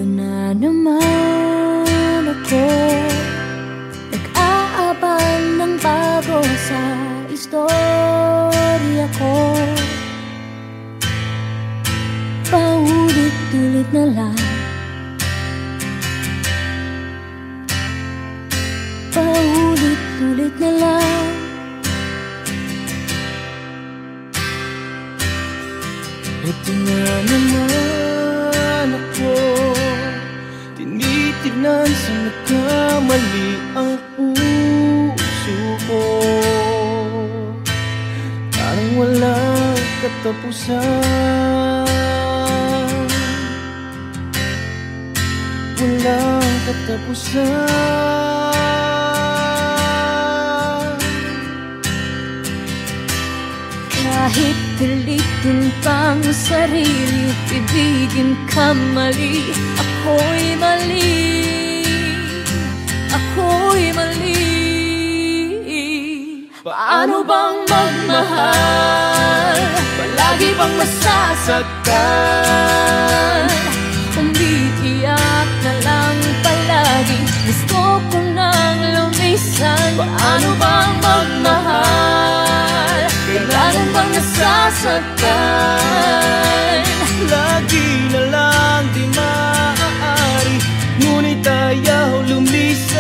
Ito na naman ako, nag-aabang ng bago sa istorya ko. Paulit-ulit na lang, paulit-ulit na lang. Ito na naman ako, tinitignan sa nagkamali ang puso ko. Parang walang katapusan, walang katapusan. Kahit pilitin pang sarili, ibigin ka mali. Ako'y mali, ako'y mali. Paano bang magmahal? Palagi bang masasaktan? Umiiyak na lang palagi, gusto ko nang lumisan. Paano bang magmahal? Kailangan bang nasasaktan? Lagi na lang di maaari, ngunit ayaw lumisan.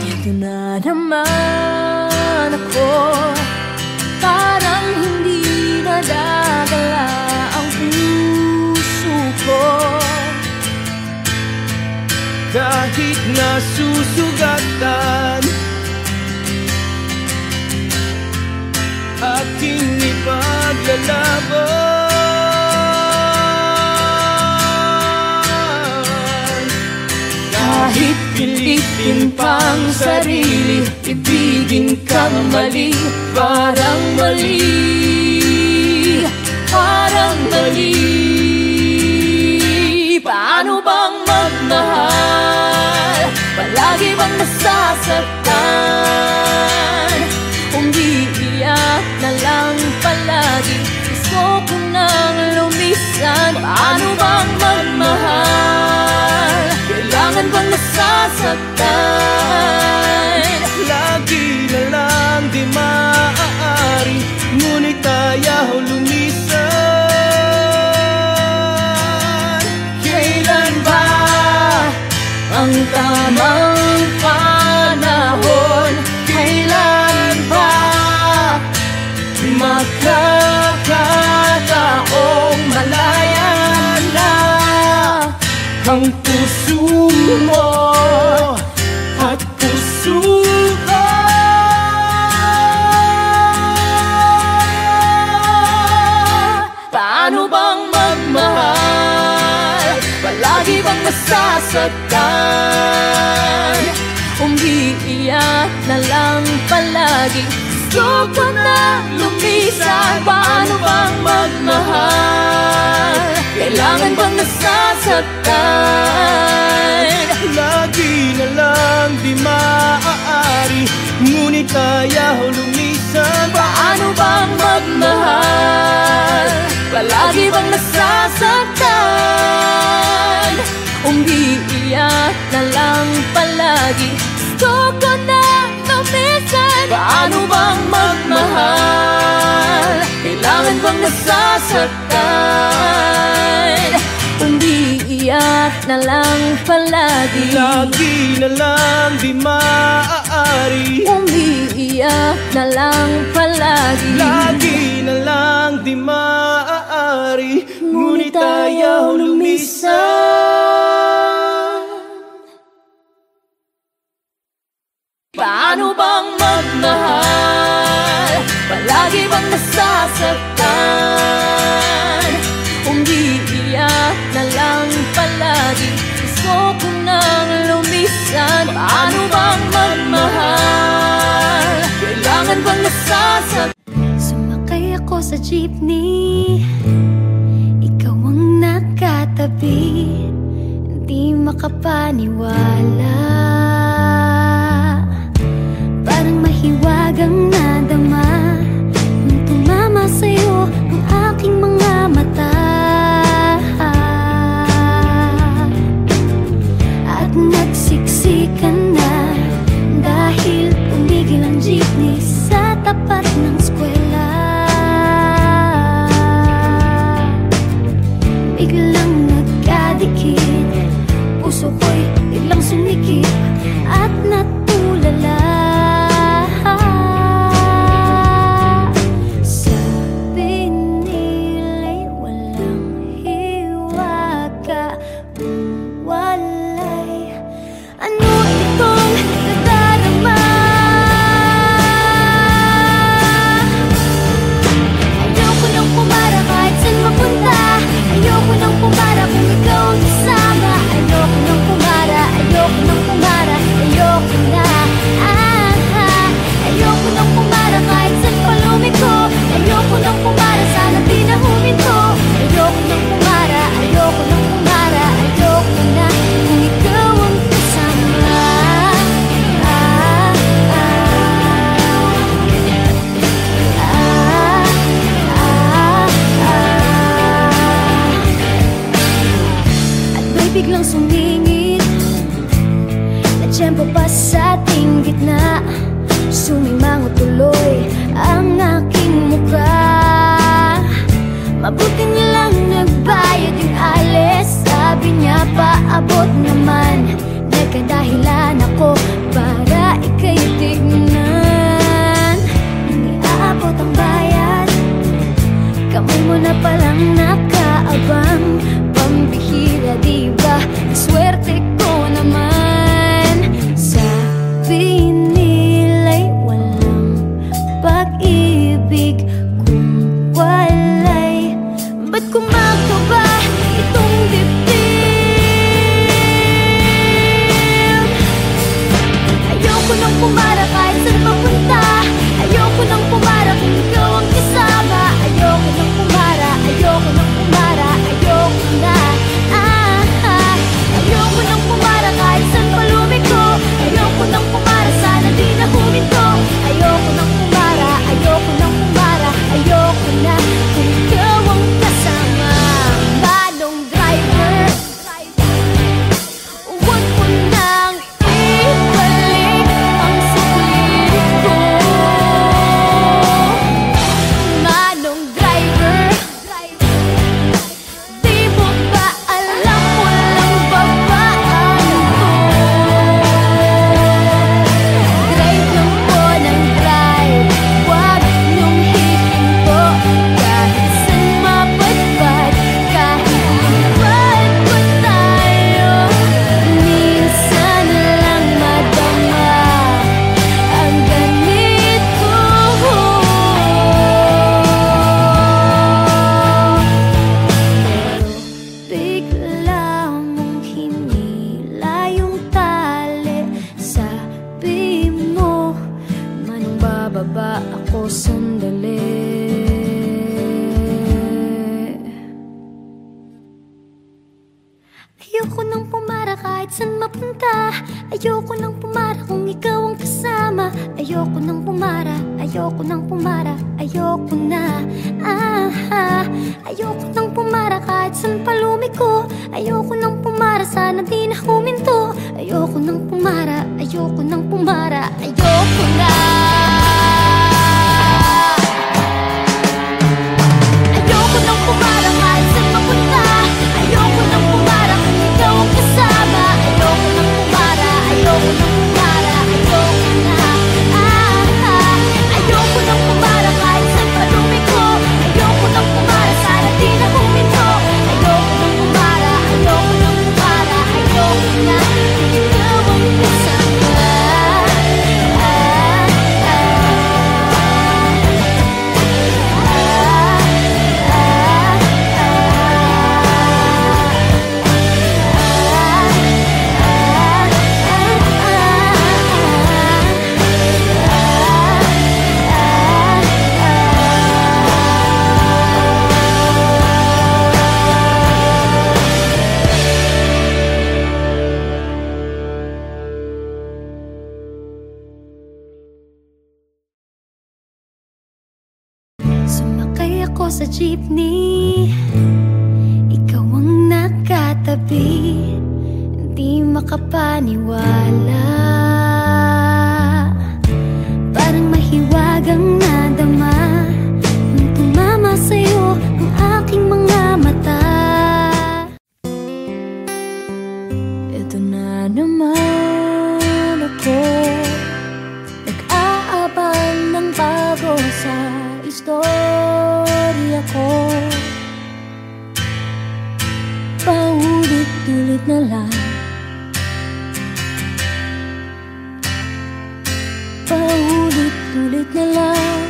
Ito na naman ako, parang hindi nadadala ang puso ko. Kahit nasusugatan, aking ipaglalaban. Kahit pilitin pang sarili, ibigin kang mali. Parang mali, parang mali. Paano bang magmahal? Palagi bang nasasaktan? Umiiyak na lang palagi, gusto ko nang lumisan. Paano bang magmahal? Kailangan bang nasasaktan? Lagi na lang di maaari, ngunit ayaw lumisan. Kailan ba ang tamang panahon? Kailan ba makakataong malaya na ang puso mo at puso ko? Paano bang magmahal? Palagi bang nasasaktan? Umiiyak na lang palagi, gusto ko na lumisan. Paano bang magmahal? Kailangan bang nasasaktan? Lagi na lang di maaari, ngunit ayaw lumisan. Paano bang magmahal? Palagi bang nasasaktan? Umiiyak na lang palagi, gusto ko na lumisan. Paano bang magmahal? Kailangan bang nasasaktan? Umiiyak na lang palagi, lagi na lang di maaari. Umiiyak na lang palagi, lagi na lang di maaari, ngunit ayaw lumisan. Paano bang magmahal? Palagi bang nasasaktan? Umiiyak na lang palagi, gusto ko nang lumisan. Paano bang magmahal? Kailangan bang nasasaktan? Sumakay ako sa jeepney, ikaw ang nakatabi, hindi makapaniwala. Parang mahiwagang nadama nung tumama sa'yo ang aking mga mata. biglang nagkadikit. Puso ko'y biglang sumikip at natulala. Sabi nila'y walang hiwaga, walay ano itong nadarama. Ayoko nang pumara kahit saan mapunta. Ayoko nang pumara kung ikaw ang kasama. Ayoko nang pumara, ayoko nang pumara, ayoko na. Ayoko nang pumara kahit saan pa lumiko. Ayoko nang pumara, sana di na huminto. Ayoko nang pumara, ayoko nang pumara, ayoko na kung ikaw ang kasama. At may biglang sumingit na tiyempo pa sa ating gitna. Sumimangot tuloy ang aking mukha. Mabuti nilang nagbayad yung alis. Sabi niya paabot naman. Nagkadahilan ako para ika'y tignan. Nang iaabot ang bayad, kamay mo na palang nakaabang. Pambihira diba, swerte ko naman. Sabi nila'y walang pag-ibig kung walay. Ba't kumakaba itong dibdib? Ayoko nang pumara kahit saan mapunta. Ayoko nang pumara kung ikaw ang kasama. Ayoko nang pumara, ayoko nang pumara, ayoko na. Ayoko nang pumara kahit saan pa lumiko. Ayoko nang pumara, sana di na huminto. Ayoko nang pumara, ayoko nang pumara, ayoko na kung ikaw ang kasama. Manong driver, huwag mo nang ibalik ang sulit ko. Manong driver, di mo ba alam walang babaan ko? Drive lang po ng drive, huwag niyong hihinto. Kahit saan mapadpad, kahit lipat pa tayo, minsan lang madama ang ganito. Pero bigla mong hinila yung tali. Sabi mo, manong bababa ako sandali. Ayoko nang pumara kahit saan mapunta. Ayoko nang pumara kung ikaw ang kasama. Ayoko nang pumara, ayoko nang pumara, ayoko na. Ayoko nang pumara kahit saan pa lumiko. Ayoko nang pumara, sana di na huminto. Ayoko nang pumara, ayoko nang pumara, ayoko na. Ayoko nang pumara kahit saan mapunta. Ayoko nang pumara kung ikaw ang kasama. Ayoko nang pumara, ayoko nang pumara, ayoko na. Ayoko nang pumara kahit saan pa lumiko. Ayoko nang pumara, sana di na huminto. Ayoko nang pumara, ayoko nang pumara, ayoko na kung ikaw ang kasama. Sumakay ako sa jeepney, ikaw ang nakatabi. Di makapaniwala, parang mahiwagang nadama nung tumama sa'yo ang aking mga mata. Paulit-ulit na lang, paulit-ulit na lang.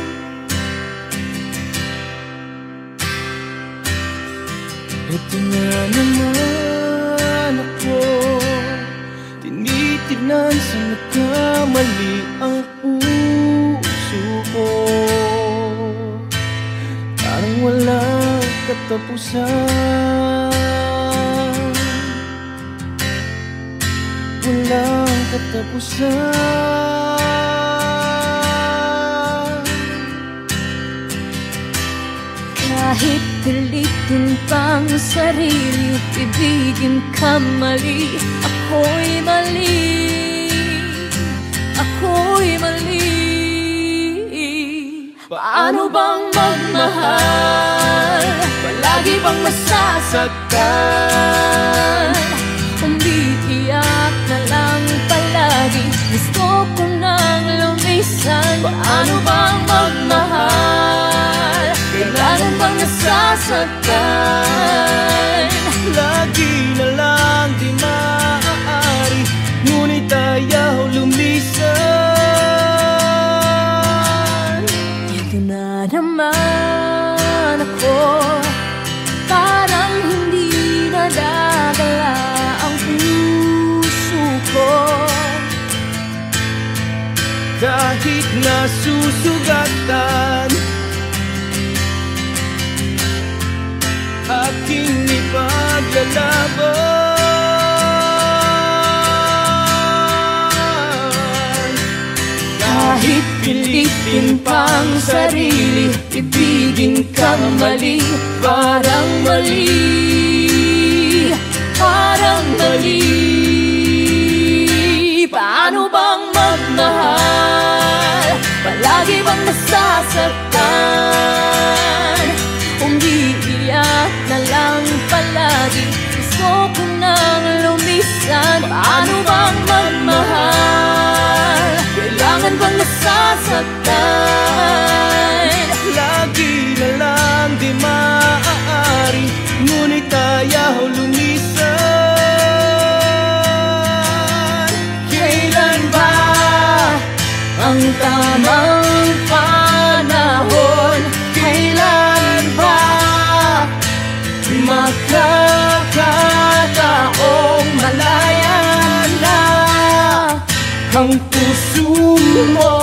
Ito na naman ako, tinitignan sa nagkamali ang puso ko. Parang walang katapusan, walang katapusan. Kahit pilitin pang sarili, ibigin ka mali. Ako'y mali, ako'y mali. Paano bang magmahal? Palagi bang masasaktan? Umiiyak na lang palagi, gusto ko nang lumisan. Paano bang magmahal? Kailangan bang nasasaktan? Lagi na lang di maaari, ngunit ayaw lumisan. Ito na naman ako, parang hindi nadadala ang puso ko. Kahit nasusugatan, aking ipaglalaban. Kahit pilitin pang sarili, ibigin ka mali. Parang mali, parang mali. Paano bang magmahal? Palagi bang nasasaktan? Umiiyak na lang palagi, gusto ko nang lumisan. Paano bang magmahal? Kailangan bang nasasaktan? Lagi na lang di maaari, ngunit ayaw lumisan. Kailan ba ang tamang panahon? Kailan ba magkakataong malaya na ang puso mo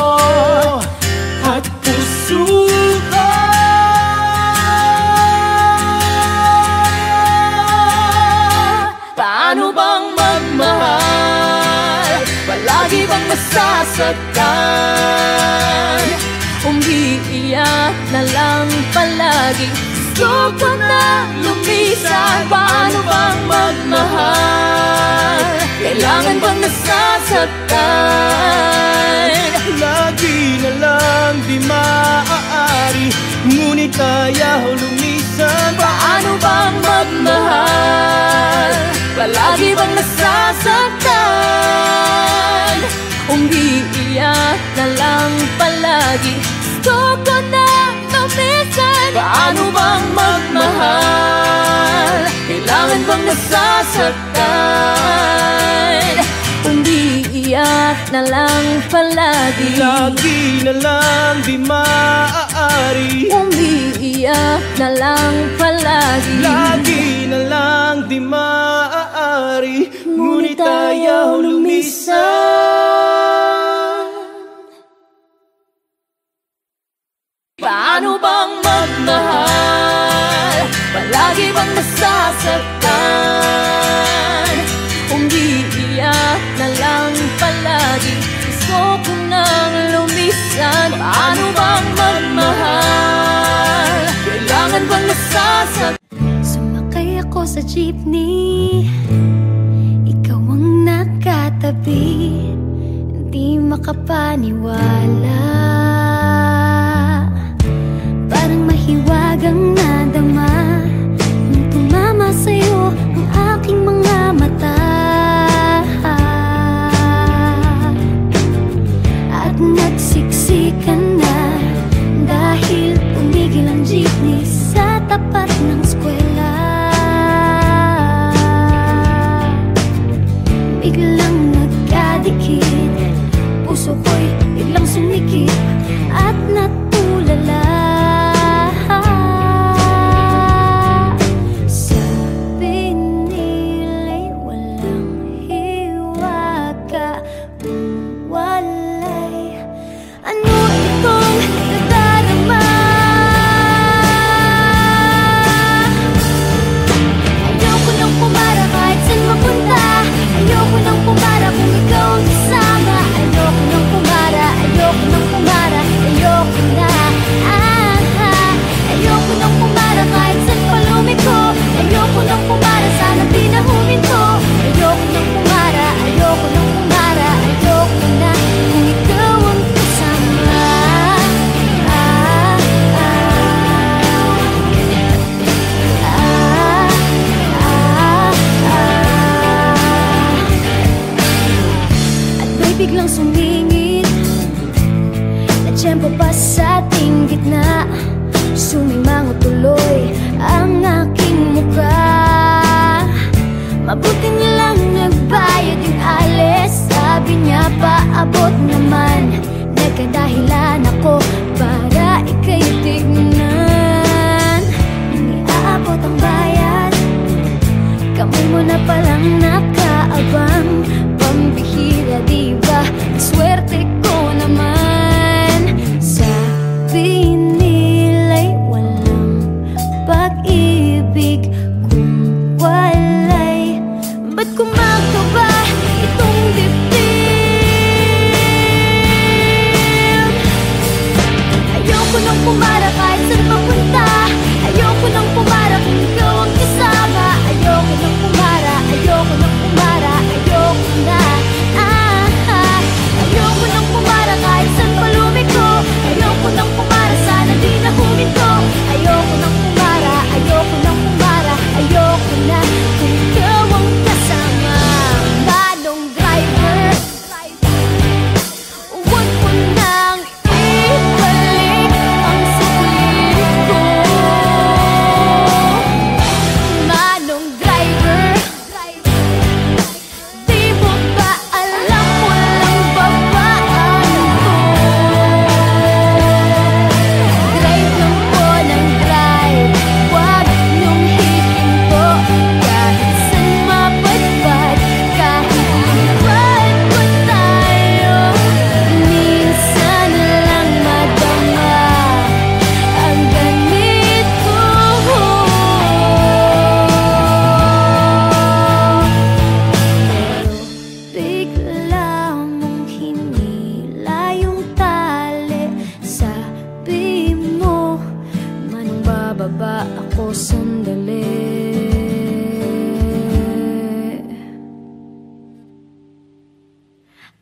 at puso ko? Paano bang magmahal? Palagi bang masasaktan? Umiiyak na lang palagi, gusto ko na lumisan. Paano bang magmahal? Kailangan bang nasasaktan? Lagi na lang di maaari, ngunit ayaw lumisan. Paano bang magmahal? Palagi bang nasasaktan? Umiiyak na lang palagi, gusto ko na lumisan. Paano bang magmahal? Kailangan bang nasasaktan? Umiiyak na lang palagi, Lagi na lang di maaari, umiiyak na lang palagi. lagi na lang di maaari, ngunit ayaw lumisan. Paano bang magmahal? Palagi bang nasasaktan? Umiiyak na lang palagi, gusto ko nang lumisan. Paano bang magmahal? Kailangan bang nasasaktan? Sumakay ako sa jeepney, ikaw ang nakatabi, hindi makapaniwala. Parang mahiwagang nadama nung tumama sa'yo ang aking mga mata. At nagsiksikan na dahil tumigil ang jeepney sa tapat ng eskwela. ako sandali.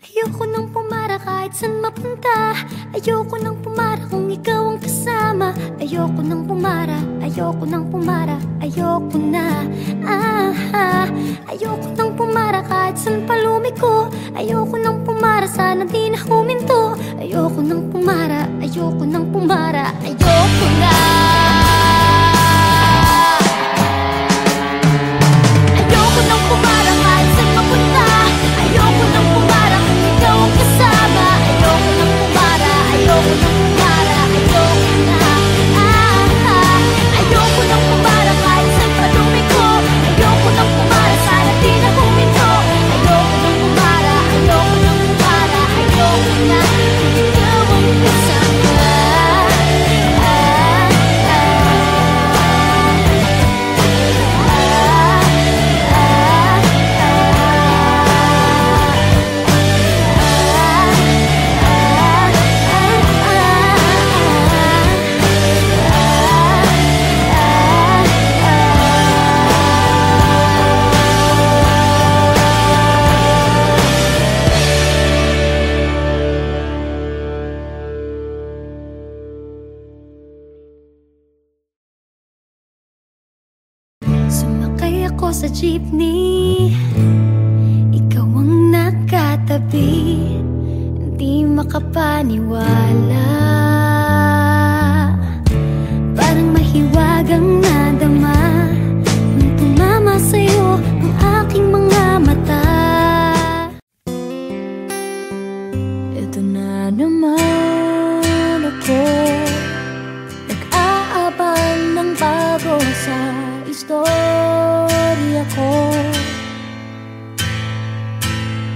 Ayoko nang pumara kahit saan mapunta. Ayoko nang pumara kung ikaw ang kasama. Ayoko nang pumara, ayoko nang pumara, ayoko na. Ayoko nang pumara kahit saan palumiko. Ayoko nang pumara, sana di na huminto. Ayoko nang pumara, ayoko nang pumara, ayoko na. Ayoko nang pumara kahit saan mapunta. Ayoko nang pumara kung ikaw ang kasama. Ayoko nang pumara, ayoko nang pumara, ayoko na. Ayoko nang pumara kahit saan palumiko. Ayoko nang pumara, sana di na huminto. Ayoko nang pumara, ayoko nang pumara, ayoko na. Kung ikaw ang kasama. Sumakay ako sa jeepney, ikaw ang nakatabi. Hindi makapaniwala, parang mahiwagang nadama nung tumama sa'yo ang aking mga mata. Ito na naman ako, nag-aabang ng bago sa istorya ko.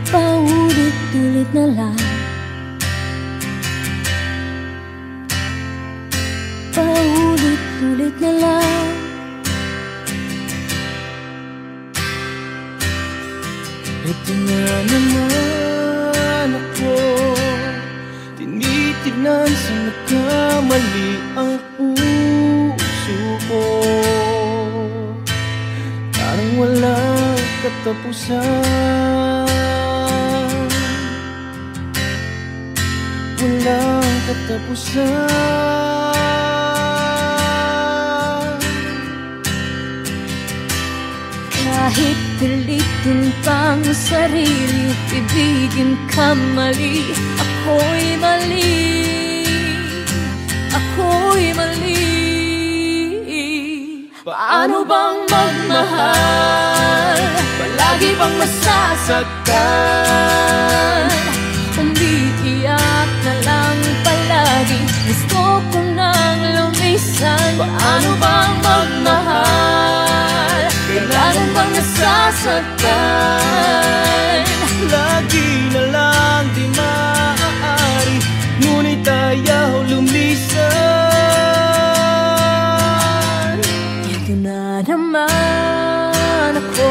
Paulit-ulit na lang, paulit-ulit na lang. Ito na naman ako, tinitignan sa nagkamali ang puso ko. Parang walang katapusan, walang katapusan. Kahit pilitin pang sarili, ibigin ka mali. Ako'y mali, ako'y mali. Paano bang magmahal, palagi bang masasaktan? Umiiyak na lang palagi, gusto ko nang lumisan. Paano bang magmahal, kailangan bang nasasaktan? Lagi na lang di maaari, ngunit ayaw lumisan. Ito na naman ako,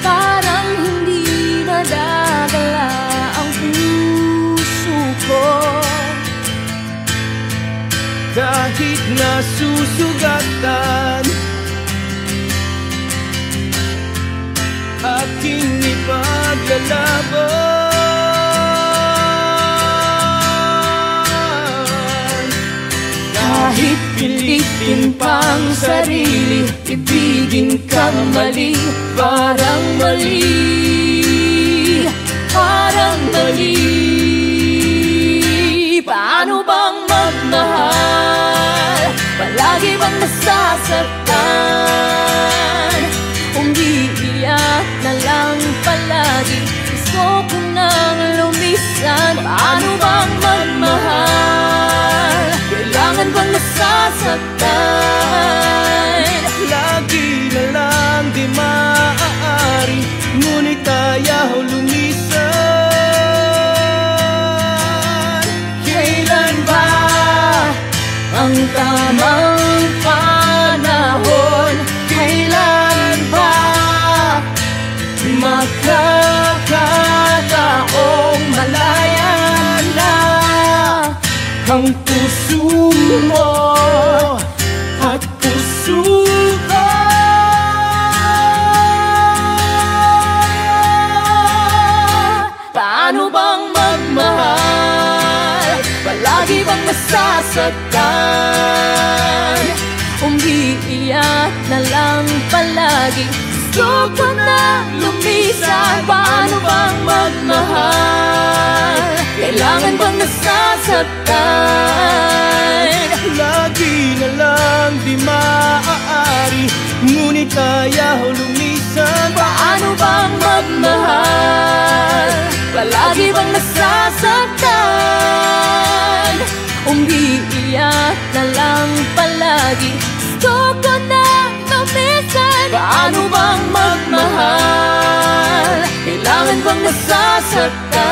parang hindi nadadala ang puso ko. Kahit nasusugatan, aking ipaglalaban. Kahit pilitin pang sarili, ibigin kang mali. Parang mali, parang mali. Paano bang magmahal, palagi bang nasasaktan? Umiiyak na lang palagi, gusto ko nang lumisan. Paano bang magmahal, kailangan bang nasasaktan? Lagi na lang di maaari, ngunit ayaw lumisan. nasasaktan. Umiiyak na lang palagi, gusto ko na lumisan. Paano bang magmahal? Kailangan bang nasasaktan? Lagi na lang di maaari, ngunit ayaw lumisan. Paano bang magmahal? Palagi bang nasasaktan? Umiiyak na lang palagi, gusto ko na lumisan. Paano bang magmahal? Kailangan bang nasasaktan?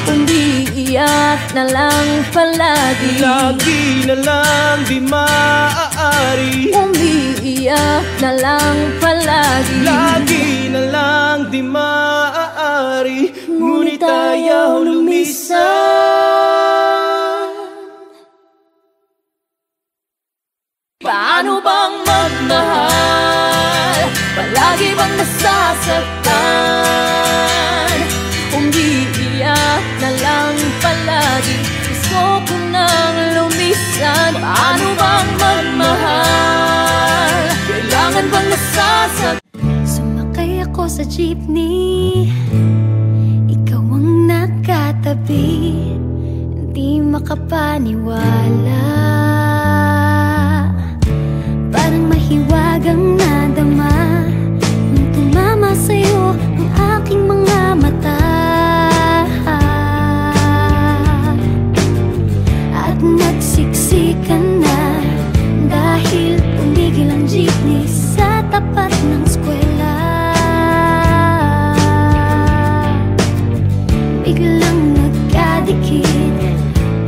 Umiiyak na lang palagi, Lagi na lang di maaari, umiiyak na lang palagi. lagi na lang di maaari, ngunit ayaw lumisan. Paano bang magmahal? Palagi bang nasasaktan? Umiiyak na lang palagi, gusto ko nang lumisan. Paano bang magmahal? Kailangan bang nasasaktan? Sumakay ako sa jeepney, ikaw ang nakatabi, hindi makapaniwala. Parang mahiwagang nadama nung tumama sa'yo ang aking mga mata. At nagsiksikan na dahil tumigil ang jeepney sa tapat ng eskwela. Biglang nagkadikit,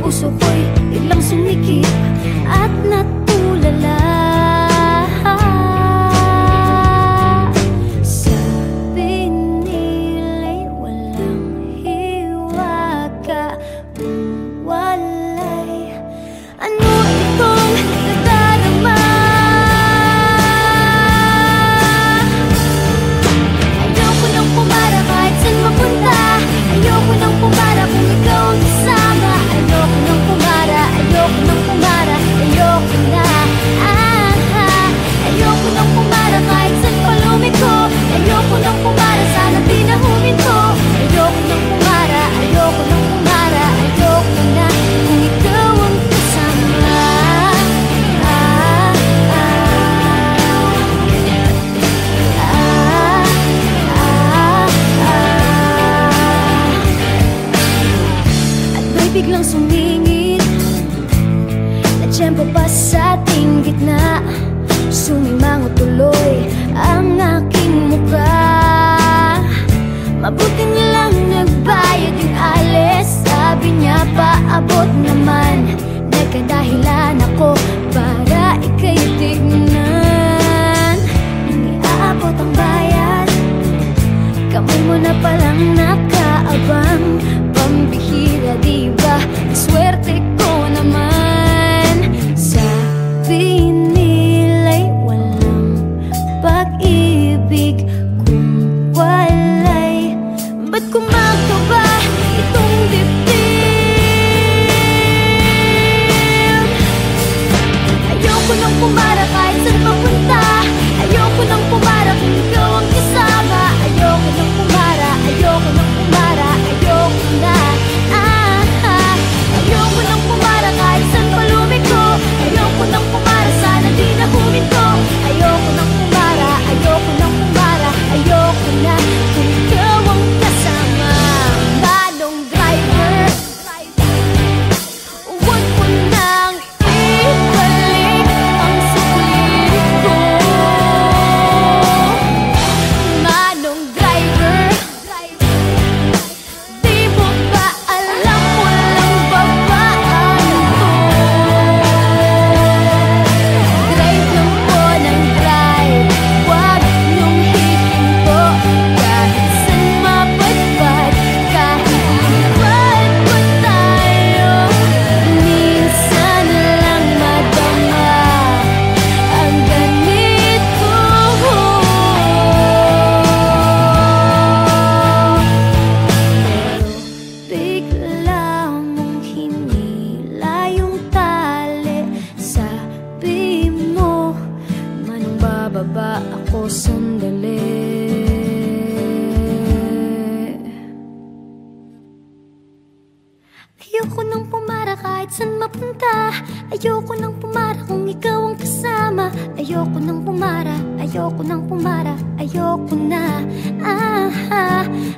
puso ko'y biglang sumikip. Bababa ako sandali. Ayoko nang pumara kahit saan mapunta. Ayoko nang pumara kung ikaw ang kasama. Ayoko nang pumara, ayoko nang pumara. Ayoko na,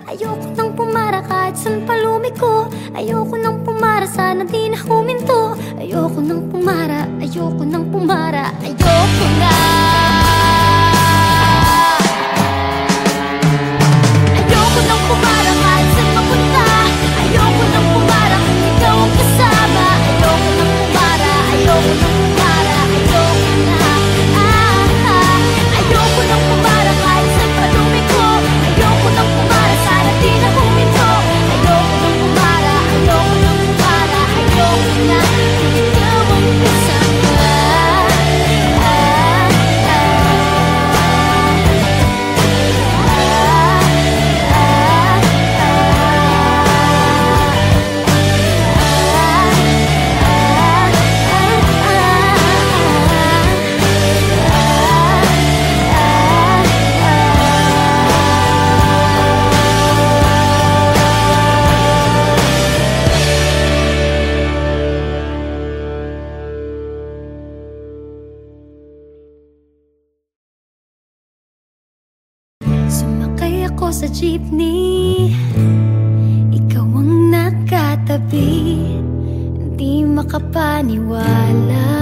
ayoko nang pumara kahit saan palumiko. Ayoko nang pumara, sana di na huminto. Ayoko nang pumara, ayoko nang pumara. Ayoko na. Ayoko nang pumara kahit saan mapunta. Ayoko nang pumara kung ikaw ang kasama. Ayoko nang pumara, ayoko nang pumara. Ayoko na, ayoko nang pumara kahit saan palumiko. Ayoko nang pumara, sana di na huminto. Ayoko nang pumara, ayoko nang pumara. Ayoko na kung ikaw ang kasama. Sumakay ako sa jeepney, ikaw ang nakatabi. Hindi makapaniwala